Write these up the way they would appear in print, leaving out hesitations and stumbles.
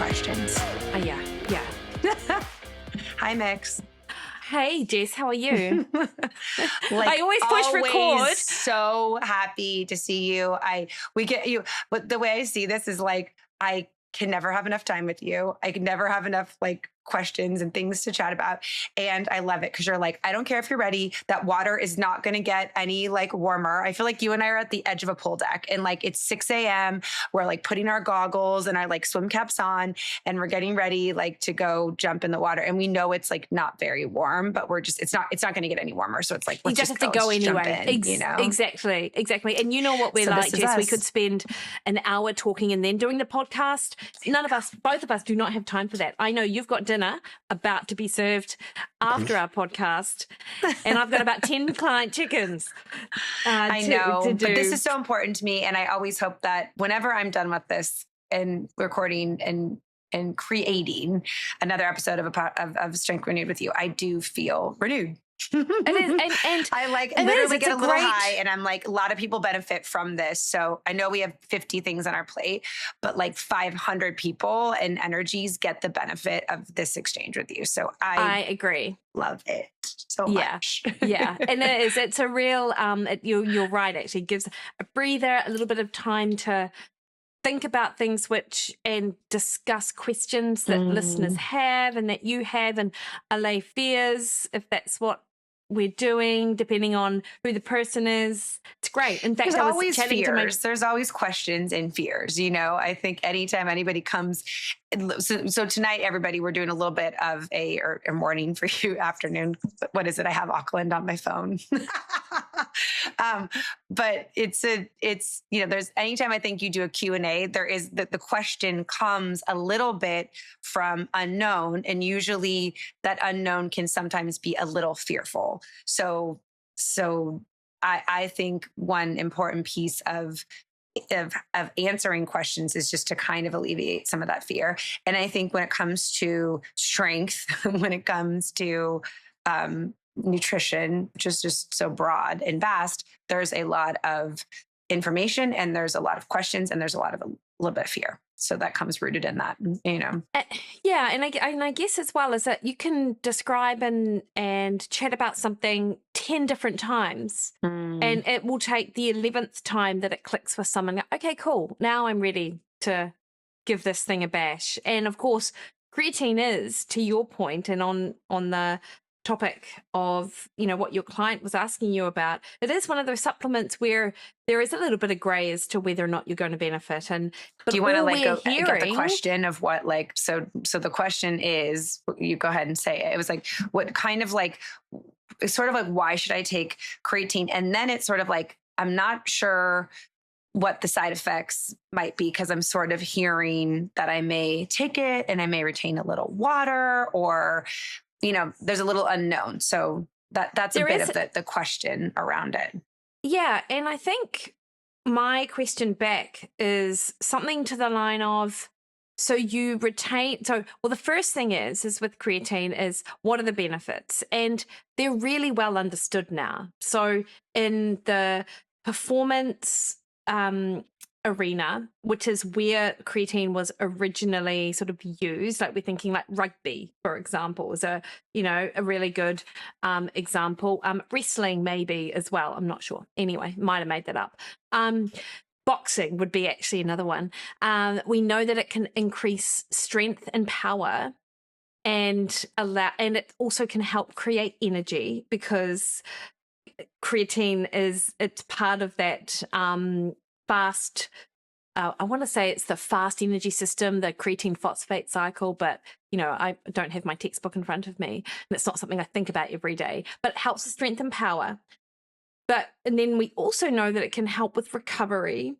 questions. Yeah. Hi, Mix. Hey, Jess, how are you? Like, I always push record. So happy to see you. We get you, but the way I see this is like, I can never have enough time with you. I can never have enough like questions and things to chat about. And I love it because you're like, I don't care if you're ready. That water is not going to get any like warmer. I feel like you and I are at the edge of a pool deck and like it's 6 a.m. We're like putting our goggles and our like swim caps on and we're getting ready like to go jump in the water. And we know it's like not very warm, but it's not going to get any warmer. So it's like, you just have to go anyway. Exactly. And you know what we're like, Jess. We could spend an hour talking and then doing the podcast. Both of us do not have time for that. I know you've got dinner about to be served after our podcast, and I've got about 10 client chickens. I know, but this is so important to me. And I always hope that whenever I'm done with this and recording and creating another episode of Strength Renewed with you, I do feel renewed. It is, and I like literally get a little high, and I'm like, a lot of people benefit from this. So I know we have 50 things on our plate, but like 500 people and energies get the benefit of this exchange with you. So I agree. Love it so much. Yeah. And it's a real, you're right. Actually gives a breather, a little bit of time to think about things and discuss questions that listeners have and that you have, and allay fears if that's what we're doing, depending on who the person is. It's great. In fact, there's always fears. There's always questions and fears. You know, I think anytime anybody comes, so tonight, everybody, we're doing a little bit of a morning for you, afternoon. What is it? I have Auckland on my phone. But it's there's anytime I think you do a Q&A, there is the question comes a little bit from unknown, and usually that unknown can sometimes be a little fearful. So I think one important piece of answering questions is just to kind of alleviate some of that fear. And I think when it comes to strength, when it comes to nutrition, which is just so broad and vast, there's a lot of information and there's a lot of questions and there's a little bit of fear. So that comes rooted in that, you know. Yeah, and I guess as well is that you can describe and chat about something 10 different times, and it will take the 11th time that it clicks with someone. Okay, cool. Now I'm ready to give this thing a bash. And of course, creatine is, to your point, and on the topic of, what your client was asking you about, it is one of those supplements where there is a little bit of gray as to whether or not you're going to benefit. And do you want to get the question of what, like, so the question is, you go ahead and say it. It was like, what kind of like, it's sort of like, why should I take creatine? And then it's sort of like, I'm not sure what the side effects might be, because I'm sort of hearing that I may take it and I may retain a little water, or there's a little unknown. So that's a bit of the question around it. Yeah. And I think my question back is something to the line of, the first thing is with creatine is, what are the benefits? And they're really well understood now. So in the performance arena, which is where creatine was originally sort of used, like we're thinking like rugby, for example, is a really good example. Wrestling maybe as well, I'm not sure. Anyway, might have made that up. Boxing would be actually another one. We know that it can increase strength and power, and it also can help create energy, because creatine it's part of that fast, I want to say it's the fast energy system, the creatine phosphate cycle, but I don't have my textbook in front of me, and it's not something I think about every day, but it helps with strength and power. And then we also know that it can help with recovery.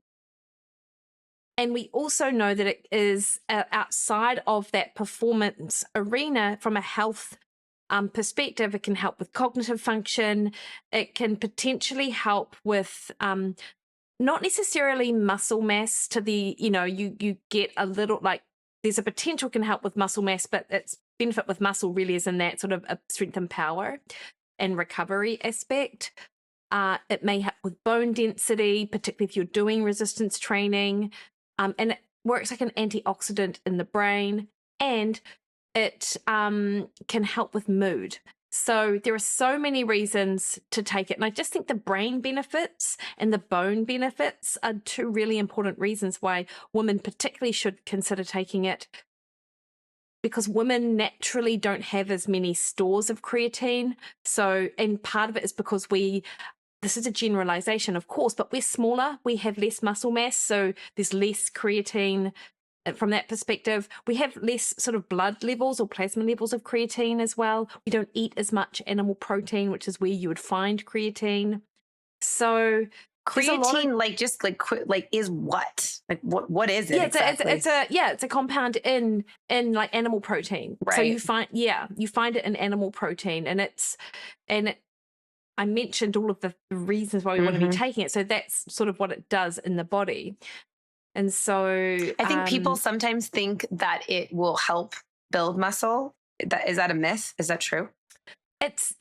And we also know that it is outside of that performance arena from a health perspective. It can help with cognitive function. It can potentially help with not necessarily muscle mass to the, you get a little, like, there's a potential can help with muscle mass, but its benefit with muscle really is in that sort of strength and power and recovery aspect. It may help with bone density, particularly if you're doing resistance training. And works like an antioxidant in the brain, and it can help with mood. So there are so many reasons to take it. And I just think the brain benefits and the bone benefits are two really important reasons why women particularly should consider taking it, because women naturally don't have as many stores of creatine. So, and part of it is because this is a generalization, of course, but we're smaller, we have less muscle mass, so there's less creatine. From that perspective, we have less sort of blood levels or plasma levels of creatine as well. We don't eat as much animal protein, which is where you would find creatine. So creatine, is what? Like what is it exactly? It's a compound in like animal protein. Right. So you find it in animal protein, I mentioned all of the reasons why we want to be taking it. So that's sort of what it does in the body. And so I think people sometimes think that it will help build muscle. Is that a myth? Is that true? It's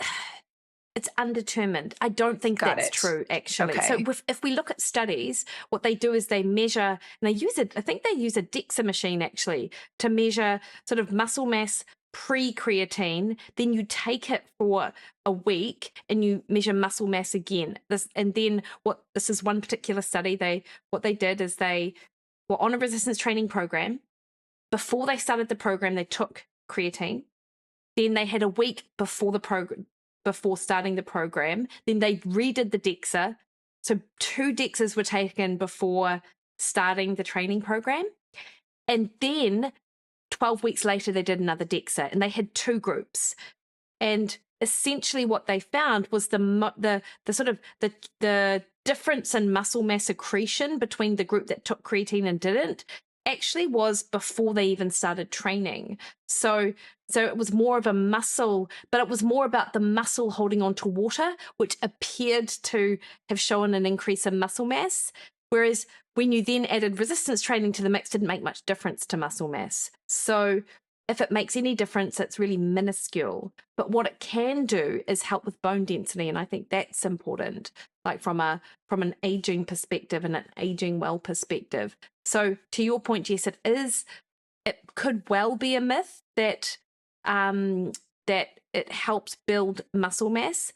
undetermined. I don't think that's true, actually. Okay. So if we look at studies, what they do is they measure, and I think they use a DEXA machine actually to measure sort of muscle mass pre-creatine. Then you take it for a week and you measure muscle mass again. This is one particular study. What they did is they were on a resistance training program. Before they started the program, they took creatine. Then they had a week before starting the program. Then they redid the DEXA. So 2 DEXAs were taken before starting the training program. And then 12 weeks later, they did another DEXA, and they had 2 groups. And essentially what they found was the difference in muscle mass accretion between the group that took creatine and didn't actually was before they even started training. So it was more of a muscle, but it was more about the muscle holding on to water, which appeared to have shown an increase in muscle mass. Whereas when you then added resistance training to the mix, didn't make much difference to muscle mass. So if it makes any difference, it's really minuscule. But what it can do is help with bone density. And I think that's important, like from an aging perspective and an aging well perspective. So to your point, Jess, it could well be a myth that it helps build muscle mass.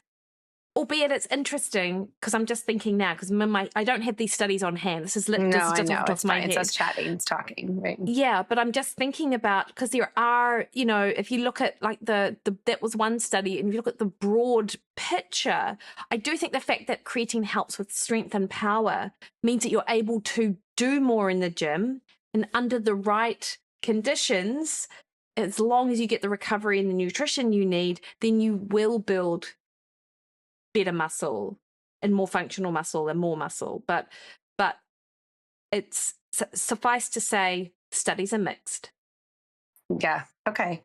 Albeit it's interesting, because I'm just thinking now, because I don't have these studies on hand. This is just off the top of my head. It's us chatting, it's talking, right? Yeah, but I'm just thinking about, because there are, if you look at like that was one study, and if you look at the broad picture, I do think the fact that creatine helps with strength and power means that you're able to do more in the gym, and under the right conditions, as long as you get the recovery and the nutrition you need, then you will build better muscle and more functional muscle and more muscle. But it's suffice to say, studies are mixed. Yeah. Okay.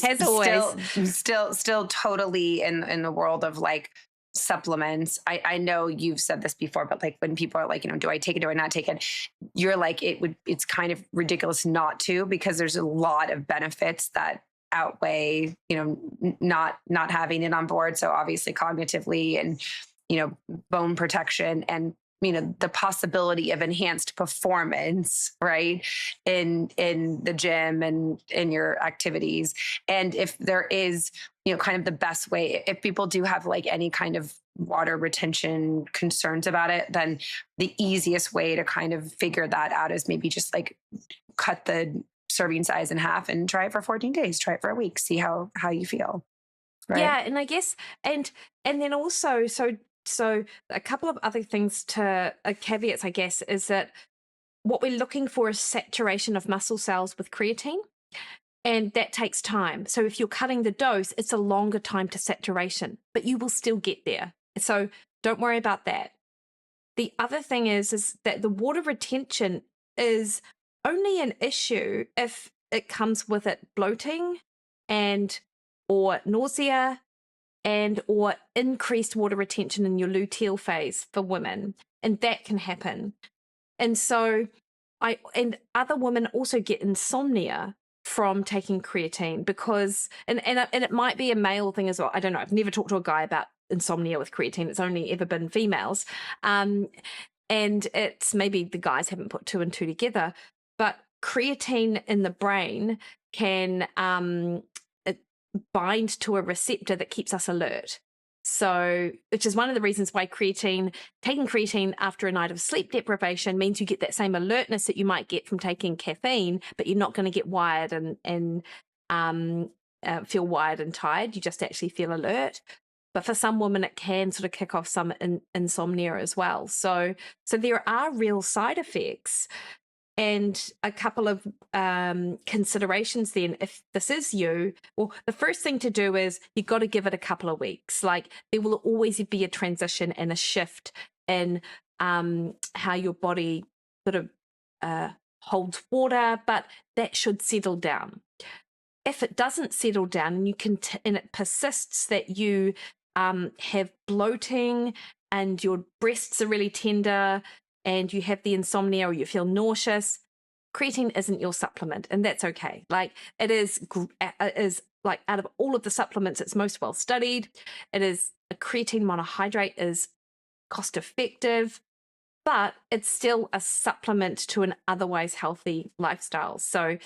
As always. Still totally in the world of like supplements. I know you've said this before, but like when people are like, do I take it? Do I not take it? You're like, it's kind of ridiculous not to, because there's a lot of benefits that outweigh, not having it on board. So obviously cognitively and, bone protection and, the possibility of enhanced performance, right, in the gym and in your activities. And if there is, kind of the best way, if people do have like any kind of water retention concerns about it, then the easiest way to kind of figure that out is maybe just like cut the serving size in half and try it for 14 days, try it for a week, see how you feel. Right? Yeah. And I guess, and then also, so a couple of other things caveats, I guess, is that what we're looking for is saturation of muscle cells with creatine, and that takes time. So if you're cutting the dose, it's a longer time to saturation, but you will still get there. So don't worry about that. The other thing is that the water retention is only an issue if it comes with it bloating or nausea or increased water retention in your luteal phase for women. And that can happen. And so other women also get insomnia from taking creatine because, and it might be a male thing as well. I don't know. I've never talked to a guy about insomnia with creatine. It's only ever been females. And it's maybe the guys haven't put 2 and 2 together. but creatine in the brain can it bind to a receptor that keeps us alert. So, which is one of the reasons why taking creatine after a night of sleep deprivation means you get that same alertness that you might get from taking caffeine, but you're not going to get wired and feel wired and tired. You just actually feel alert. But for some women, it can sort of kick off some insomnia as well. So there are real side effects. And a couple of considerations then, if this is you, well, the first thing to do is you've got to give it a couple of weeks. Like, there will always be a transition and a shift in how your body sort of holds water, but that should settle down. If it doesn't settle down and and it persists that you have bloating and your breasts are really tender and you have the insomnia or you feel nauseous, creatine isn't your supplement, and that's okay. Like, it is like, out of all of the supplements, it's most well studied. It is a creatine monohydrate is cost effective, but it's still a supplement to an otherwise healthy lifestyle. So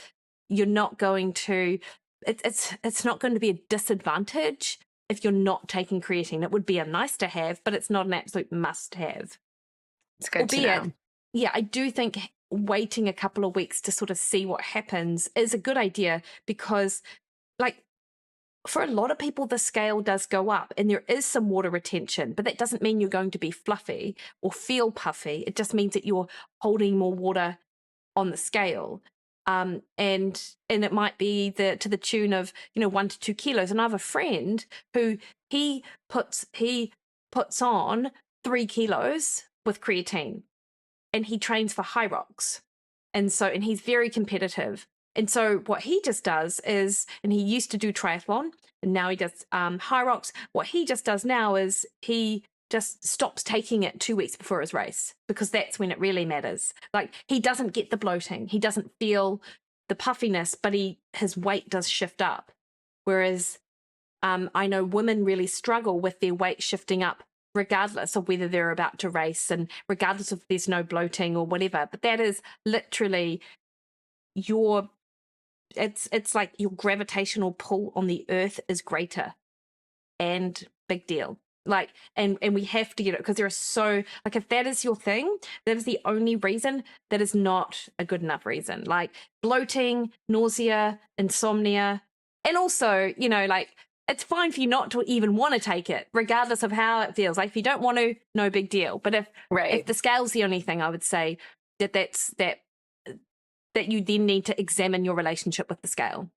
you're not going to, it's not going to be a disadvantage if you're not taking creatine. It would be a nice to have, but it's not an absolute must have. It's good to know. Yeah, I do think waiting a couple of weeks to sort of see what happens is a good idea, because, like, for a lot of people, the scale does go up and there is some water retention, but that doesn't mean you're going to be fluffy or feel puffy. It just means that you're holding more water on the scale. And it might be to the tune of 1 to 2 kilos. And I have a friend who he puts on 3 kilos with creatine, and he trains for high rocks, and he's very competitive. And so what he just does is, and he used to do triathlon, and now he does high rocks. What he just does now is he just stops taking it 2 weeks before his race, because that's when it really matters. Like, he doesn't get the bloating, he doesn't feel the puffiness, but his weight does shift up. Whereas I know women really struggle with their weight shifting up regardless of whether they're about to race and regardless if there's no bloating or whatever. But that is literally it's like your gravitational pull on the earth is greater, and big deal. Like, and we have to get it, because there are so, like, if that is your thing, that is the only reason, that is not a good enough reason. Like, bloating, nausea, insomnia, and also, like, it's fine for you not to even want to take it, regardless of how it feels. Like, if you don't want to, no big deal. But if the scale's the only thing, I would say that you then need to examine your relationship with the scale.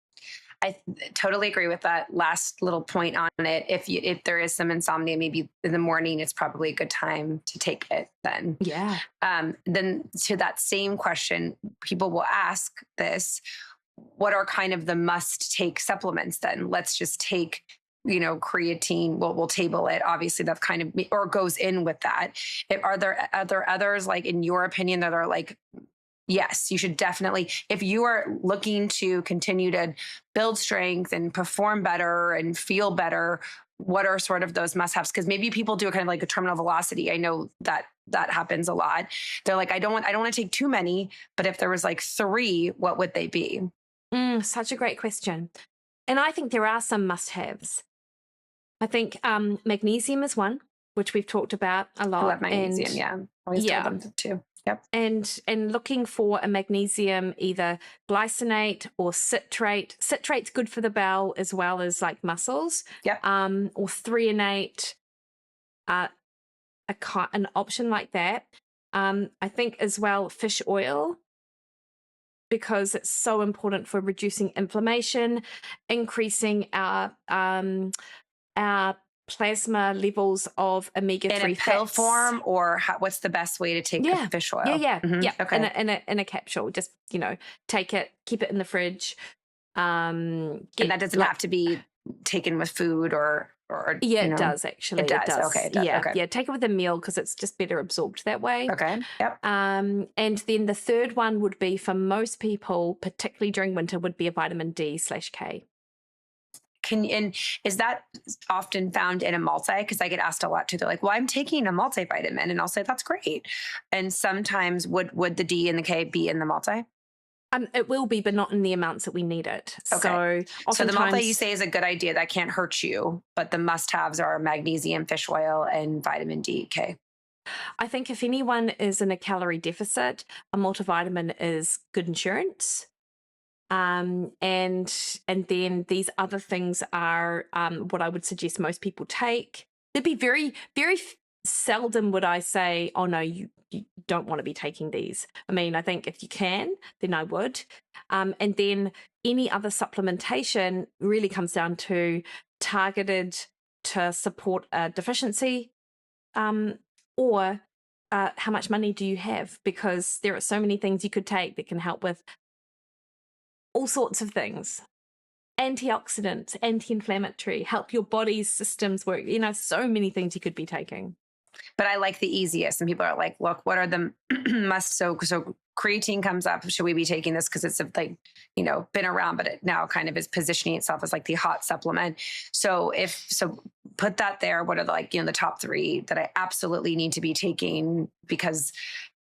I totally agree with that last little point on it. If there is some insomnia, maybe in the morning, it's probably a good time to take it then. Yeah. Then to that same question, people will ask this: what are kind of the must take supplements then? Let's just take, creatine. Well, we'll table it. Obviously that's kind of, or goes in with that. Are there others, like, in your opinion, that are like, yes, you should definitely, if you are looking to continue to build strength and perform better and feel better, what are sort of those must-haves? Because maybe people do a kind of like a terminal velocity. I know that happens a lot. They're like, I don't want to take too many, but if there was like 3, what would they be? Such a great question. And I think there are some must-haves. I think magnesium is one, which we've talked about a lot. I love magnesium, yeah. Always yeah. told them too. Yep. And looking for a magnesium, either glycinate or citrate. Citrate's good for the bowel as well as like muscles. Yep. Or threonate, an option like that. I think as well fish oil, because it's so important for reducing inflammation, increasing our plasma levels of omega-3 in a pill form, or what's the best way to take the fish oil? Yeah. Okay. In a capsule. Just take it, keep it in the fridge. And that doesn't have to be taken with food or it does actually. It does. Okay. It does. Yeah. Take it with a meal, because it's just better absorbed that way. Okay. Yep. And then the third one would be, for most people, particularly during winter, would be a vitamin D/K. And is that often found in a multi? Because I get asked a lot too. They're like, well, I'm taking a multivitamin, and I'll say that's great. And sometimes would the D and the K be in the multi? It will be, but not in the amounts that we need it. Okay. So the multi you Oftentimes, say is a good idea. That can't hurt you, but the must-haves are magnesium, fish oil, and vitamin D. Okay. I think if anyone is in a calorie deficit, a multivitamin is good insurance. And then these other things are what I would suggest most people take. There'd be very, very seldom would I say, oh no, you don't want to be taking these. I mean, I think if you can, then I would. And then any other supplementation really comes down to targeted to support a deficiency, or how much money do you have? Because there are so many things you could take that can help with all sorts of things. Antioxidants, anti-inflammatory, help your body's systems work. So many things you could be taking. But I like the easiest. And people are like, look, what are the must? So creatine comes up. Should we be taking this? Because it's like, been around, but it now kind of is positioning itself as like the hot supplement. So put that there. What are the top 3 that I absolutely need to be taking, because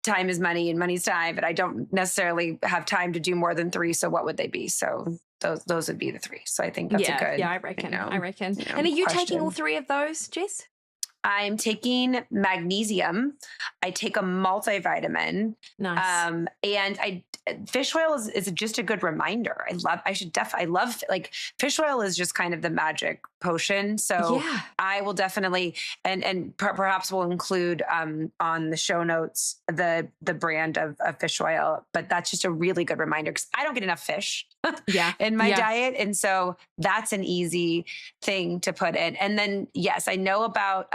time is money and money's time, but I don't necessarily have time to do more than 3. So what would they be? So those would be the 3. So I think that's a good. Yeah, I reckon. And are you taking all 3 of those, Jess? I'm taking magnesium. I take a multivitamin. Nice. And fish oil is just a good reminder. I love like fish oil is just kind of the magic potion. So Yeah. I will definitely, and perhaps we'll include on the show notes, the brand of fish oil, but that's just a really good reminder because I don't get enough fish in my diet. And so that's an easy thing to put in. And then, yes, I know about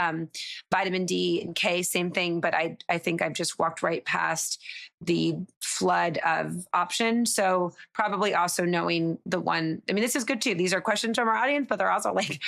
vitamin D and K, same thing, but I think I've just walked right past the flood of options. So probably also knowing the one, I mean, this is good too. These are questions from our audience, but they're also like,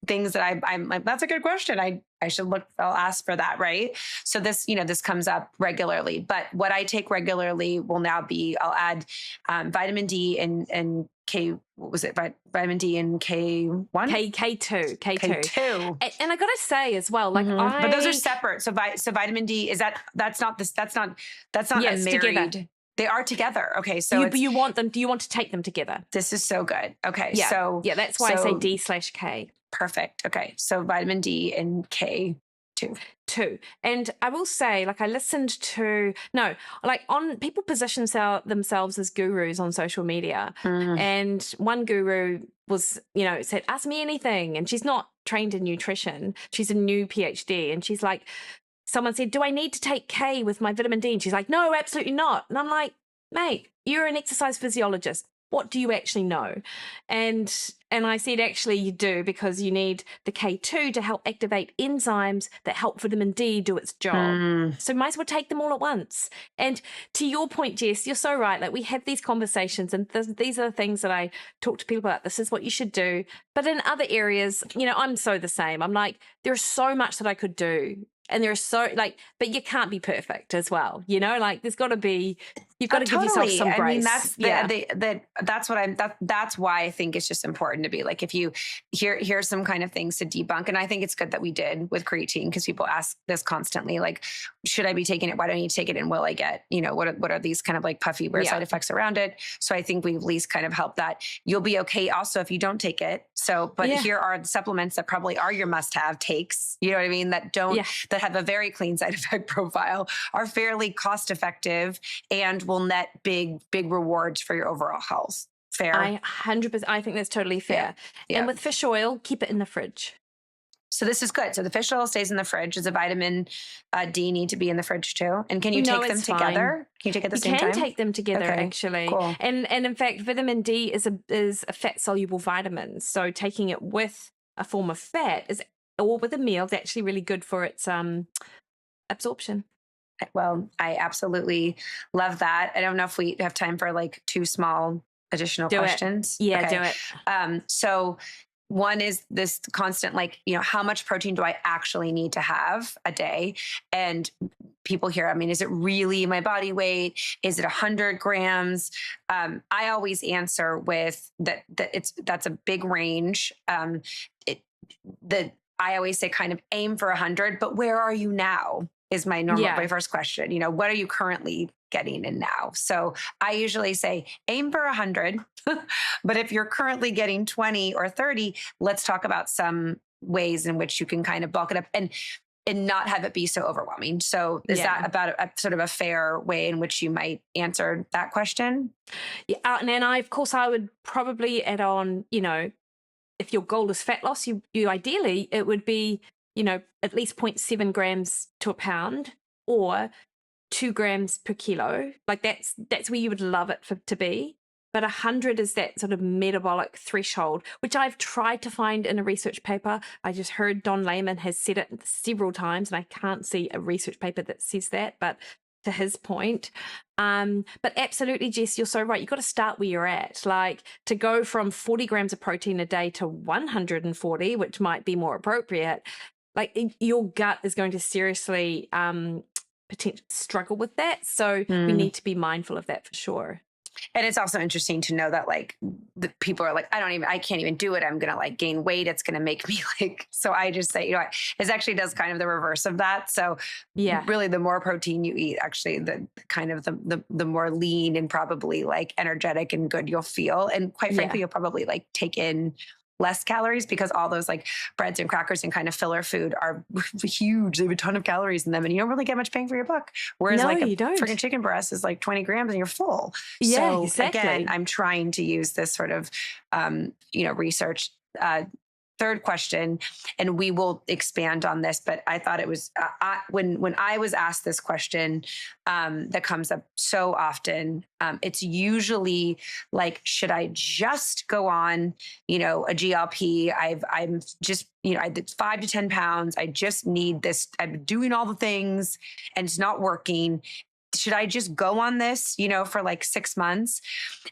things that I'm like, that's a good question. I should look, I'll ask for that. Right. So this, this comes up regularly, but what I take regularly will now be, I'll add vitamin D and K, what was it? Vitamin D and K1? K2. And I got to say as well, like but those are separate. So vitamin D that's not yes, a married. Together. They are together. Okay. So you want them, do you want to take them together? This is so good. Okay. Yeah. So yeah, that's why I say D/K. Perfect. Okay. So vitamin D and K2. And I will say, like, I listened to people position themselves as gurus on social media, and one guru was, said, ask me anything, and she's not trained in nutrition. She's a new PhD, and she's like, someone said, do I need to take K with my vitamin D? And she's like, no, absolutely not. And I'm like, mate, you're an exercise physiologist. What do you actually know? And I said, actually, you do, because you need the K2 to help activate enzymes that help vitamin D do its job. So might as well take them all at once. And to your point, Jess, you're so right. Like, we have these conversations, and these are the things that I talk to people about. This is what you should do. But in other areas, I'm so the same. I'm like, there's so much that I could do. And there's but you can't be perfect as well. There's got to be, you've got to give yourself some grace. I mean, that's why I think it's just important to be like, if you here's some kind of things to debunk. And I think it's good that we did with creatine, because people ask this constantly, like, should I be taking it? Why don't you take it? And will I get, what are these kind of like puffy weird side effects around it? So I think we've at least kind of helped that. You'll be okay also if you don't take it. So, but here are the supplements that probably are your must-have takes, you know what I mean? That that have a very clean side effect profile, are fairly cost effective, and will net big rewards for your overall health. Fair? 100%. I think that's totally fair. Yeah. And with fish oil, keep it in the fridge. So this is good. So the fish oil stays in the fridge. Does the vitamin D need to be in the fridge too? And can you take them together? Can you take it at the same time? You can take them together, actually. Cool. And in fact, vitamin D is a fat-soluble vitamin. So taking it with a form of fat or with a meal is actually really good for its absorption. Well, I absolutely love that. I don't know if we have time for like 2 small additional questions. Yeah, okay. Do it. So one is this constant, like, how much protein do I actually need to have a day? And people hear, I mean, is it really my body weight? Is it 100 grams? I always answer with that's a big range. I always say kind of aim for 100, but where are you now? is my Yeah. first question. You know, what are you currently getting in now? So I usually say aim for 100, but if you're currently getting 20 or 30, let's talk about some ways in which you can kind of bulk it up and not have it be so overwhelming. So is that Yeah. about a sort of a fair way in which you might answer that question? Yeah. And then of course, I would probably add on, you know, if your goal is fat loss, you ideally, it would be, you know, at least 0.7 grams to a pound or 2 grams per kilo. Like that's where you would love it to be. But 100 is that sort of metabolic threshold, which I've tried to find in a research paper. I just heard Don Layman has said it several times, and I can't see a research paper that says that. But to his point, but absolutely, Jess, you're so right. You've got to start where you're at. Like to go from 40 grams of protein a day to 140, which might be more appropriate. Like your gut is going to seriously potentially struggle with that. So we need to be mindful of that for sure. And it's also interesting to know that like the people are like, I can't even do it. I'm going to like gain weight. It's going to make me like, so I just say, you know, it actually does kind of the reverse of that. So Yeah, really the more protein you eat, actually the kind of the more lean and probably like energetic and good you'll feel. And quite frankly, yeah. you'll probably like take in less calories because all those like breads and crackers and kind of filler food are huge. They have a ton of calories in them and you don't really get much bang for your buck. Whereas No, like a you don't. freaking chicken breast is like 20 grams and you're full. Yeah, So exactly. again, I'm trying to use this sort of, you know, research, third question, and we will expand on this, but I thought it was when I was asked this question that comes up so often, it's usually like, should I just go on, you know, a GLP? I'm just, you know, I did 5 to 10 pounds. I just need this. I'm doing all the things and it's not working. Should I just go on this, you know, for like 6 months?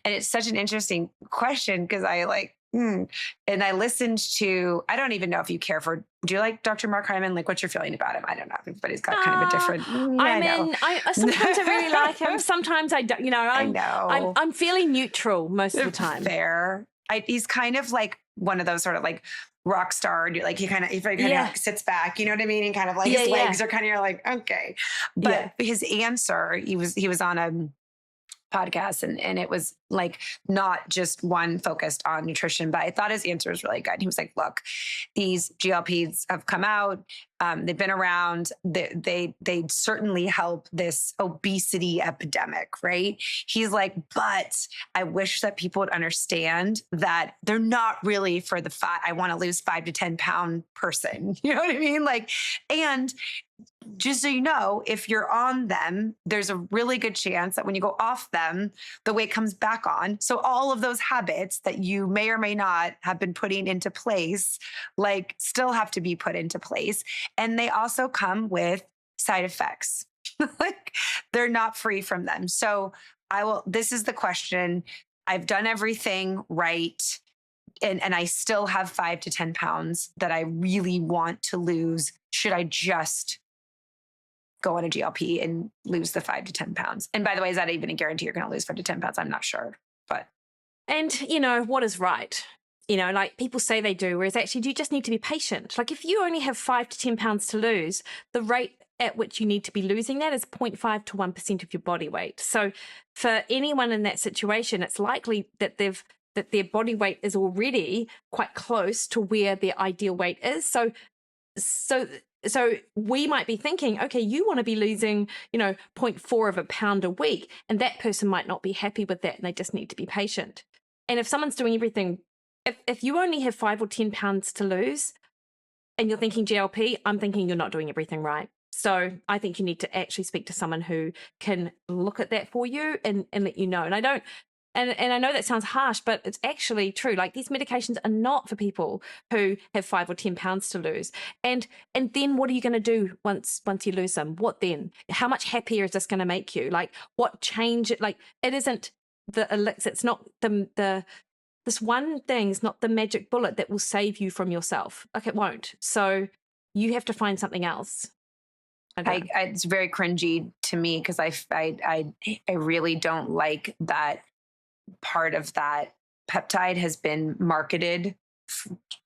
And it's such an interesting question because I like, and I listened to, I don't even know if you care for, do you like Dr. Mark Hyman? Like, what's your feeling about him? I don't know. Everybody's got kind of a different, I I know. mean, I sometimes I really like him. Sometimes I don't, you know, I know. I'm fairly neutral most of the time. Fair. He's kind of like one of those sort of like rock star. Like he kind of like sits back, you know what I mean? And kind of like his legs are kind of, you're like, okay. But his answer, he was on a podcast and it was like not just one focused on nutrition, but I thought his answer was really good. He was like, look, these GLPs have come out. They've been around. They certainly help this obesity epidemic, right? He's like, but I wish that people would understand that they're not really for the fat. I want to lose 5 to 10 pound person. You know what I mean? Like, and just so you know, if you're on them, there's a really good chance that when you go off them, the weight comes back on. So all of those habits that you may or may not have been putting into place, like still have to be put into place. And they also come with side effects. Like they're not free from them. So this is the question. I've done everything right. And I still have 5 to 10 pounds that I really want to lose. Should I just go on a GLP and lose the 5 to 10 pounds? And by the way, is that even a guarantee you're going to lose 5 to 10 pounds? I'm not sure, but. And you know, what is right? You know, like people say they do, whereas actually you just need to be patient. Like if you only have 5 to 10 pounds to lose, the rate at which you need to be losing that is 0.5 to 1% of your body weight. So for anyone in that situation, it's likely that their body weight is already quite close to where their ideal weight is. So we might be thinking, okay, you want to be losing, you know, 0.4 of a pound a week, and that person might not be happy with that, and they just need to be patient. And if someone's doing everything, if you only have 5 or 10 pounds to lose, and you're thinking GLP, I'm thinking you're not doing everything right. So I think you need to actually speak to someone who can look at that for you and let you know. And I don't. And I know that sounds harsh, but it's actually true. Like these medications are not for people who have 5 or 10 pounds to lose. And then what are you going to do once you lose them? What then? How much happier is this going to make you? Like what change? Like it isn't the elixir. It's not this one thing is not the magic bullet that will save you from yourself. Like it won't. So you have to find something else. It's very cringy to me because I really don't like that part of that peptide has been marketed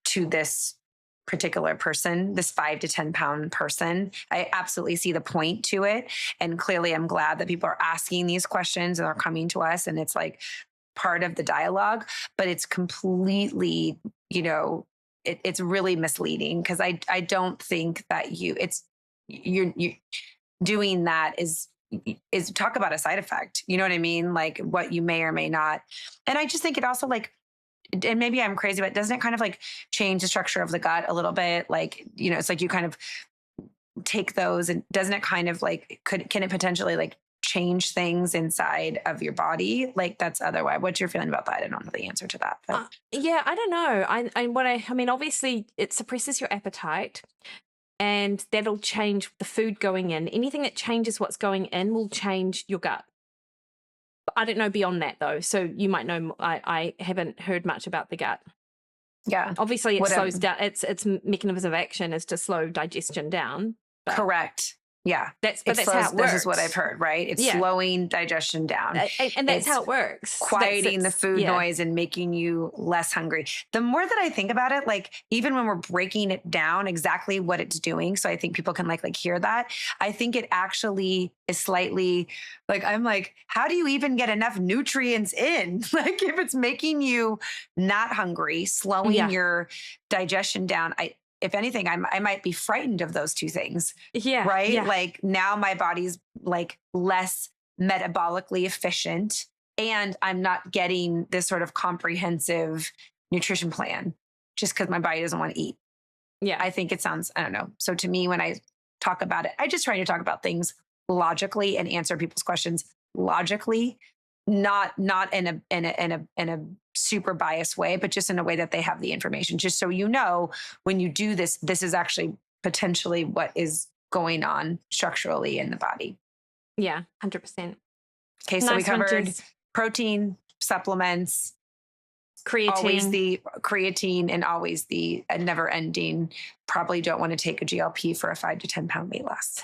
to this particular person, this 5 to 10 pound person. I absolutely see the point to it. And clearly I'm glad that people are asking these questions and are coming to us, and it's like part of the dialogue, but it's completely, it's really misleading, because I don't think that you're doing that is talk about a side effect. You know what I mean? Like what you may or may not. And I just think it also like, and maybe I'm crazy, but doesn't it kind of like change the structure of the gut a little bit? Like, it's like you kind of take those, and doesn't it kind of like, can it potentially like change things inside of your body? Like that's otherwise. What's your feeling about that? I don't know the answer to that. But. Yeah, I don't know. I mean, obviously it suppresses your appetite, and that'll change the food going in. Anything that changes what's going in will change your gut. I don't know beyond that though. So you might know. I haven't heard much about the gut. Yeah. Obviously it slows down. Its mechanism of action is to slow digestion down. Correct. Yeah. That's how it works. This is what I've heard, right? It's slowing digestion down. And that's how it works. Quieting the food noise and making you less hungry. The more that I think about it, like even when we're breaking it down exactly what it's doing, so I think people can like hear that, I think it actually is slightly like, I'm like, how do you even get enough nutrients in? Like if it's making you not hungry, slowing your digestion down, if anything, I might be frightened of those two things. Yeah. Right. Yeah. Like now my body's like less metabolically efficient, and I'm not getting this sort of comprehensive nutrition plan just because my body doesn't want to eat. Yeah. I think it sounds, I don't know. So to me, when I talk about it, I just try to talk about things logically and answer people's questions logically, not in a super biased way, but just in a way that they have the information, just so when you do this, this is actually potentially what is going on structurally in the body. Yeah, 100%. Okay, so we covered protein, supplements, creatine, always the creatine, and always the never ending, probably don't want to take a GLP for a 5 to 10 pound weight loss.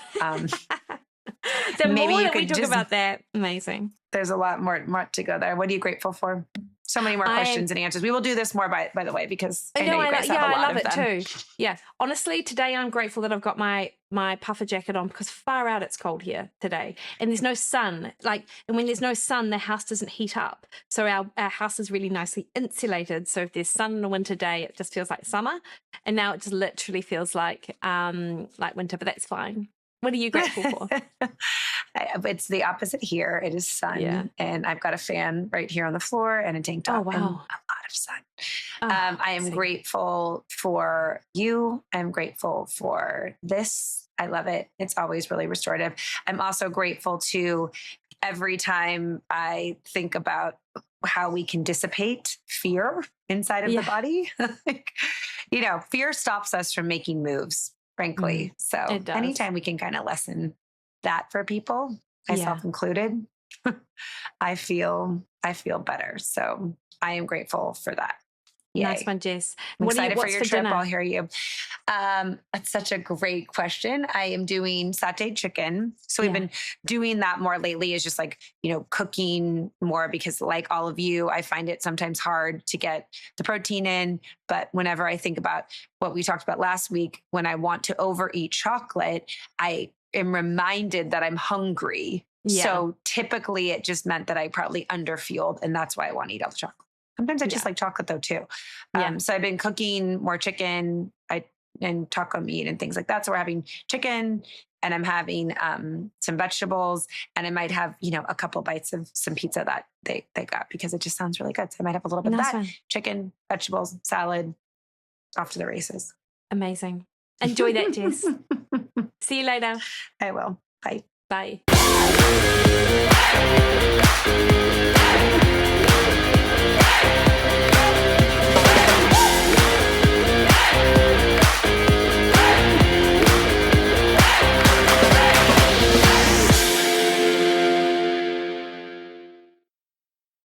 The more that we talk about that, amazing. There's a lot more to go there. What are you grateful for? So many more questions and answers. We will do this more, by the way, because I know you guys have a lot of them. I love it too. Yeah. Honestly, today I'm grateful that I've got my puffer jacket on, because far out it's cold here today. And there's no sun. And when there's no sun, the house doesn't heat up. So our house is really nicely insulated. So if there's sun on a winter day, it just feels like summer. And now it just literally feels like winter, but that's fine. What are you grateful for? It's the opposite here. It is sun, and I've got a fan right here on the floor and a tank top and a lot of sun. I am grateful for you. I'm grateful for this. I love it. It's always really restorative. I'm also grateful to every time I think about how we can dissipate fear inside of the body. Fear stops us from making moves, frankly. So anytime we can kind of lessen that for people, myself included, I feel better. So I am grateful for that. Yay. Nice one, Jess. I'm excited for your trip. Dinner? I'll hear you. That's such a great question. I am doing sauteed chicken. So we've been doing that more lately, is just like, cooking more, because like all of you, I find it sometimes hard to get the protein in. But whenever I think about what we talked about last week, when I want to overeat chocolate, I am reminded that I'm hungry. Yeah. So typically it just meant that I probably underfueled, and that's why I want to eat all the chocolate. Sometimes I just like chocolate though too. So I've been cooking more chicken and taco meat and things like that. So we're having chicken, and I'm having some vegetables, and I might have, a couple bites of some pizza that they got, because it just sounds really good. So I might have a little bit of that. Chicken, vegetables, salad, off to the races. Amazing. Enjoy that, Jess. See you later. I will. Bye. Bye.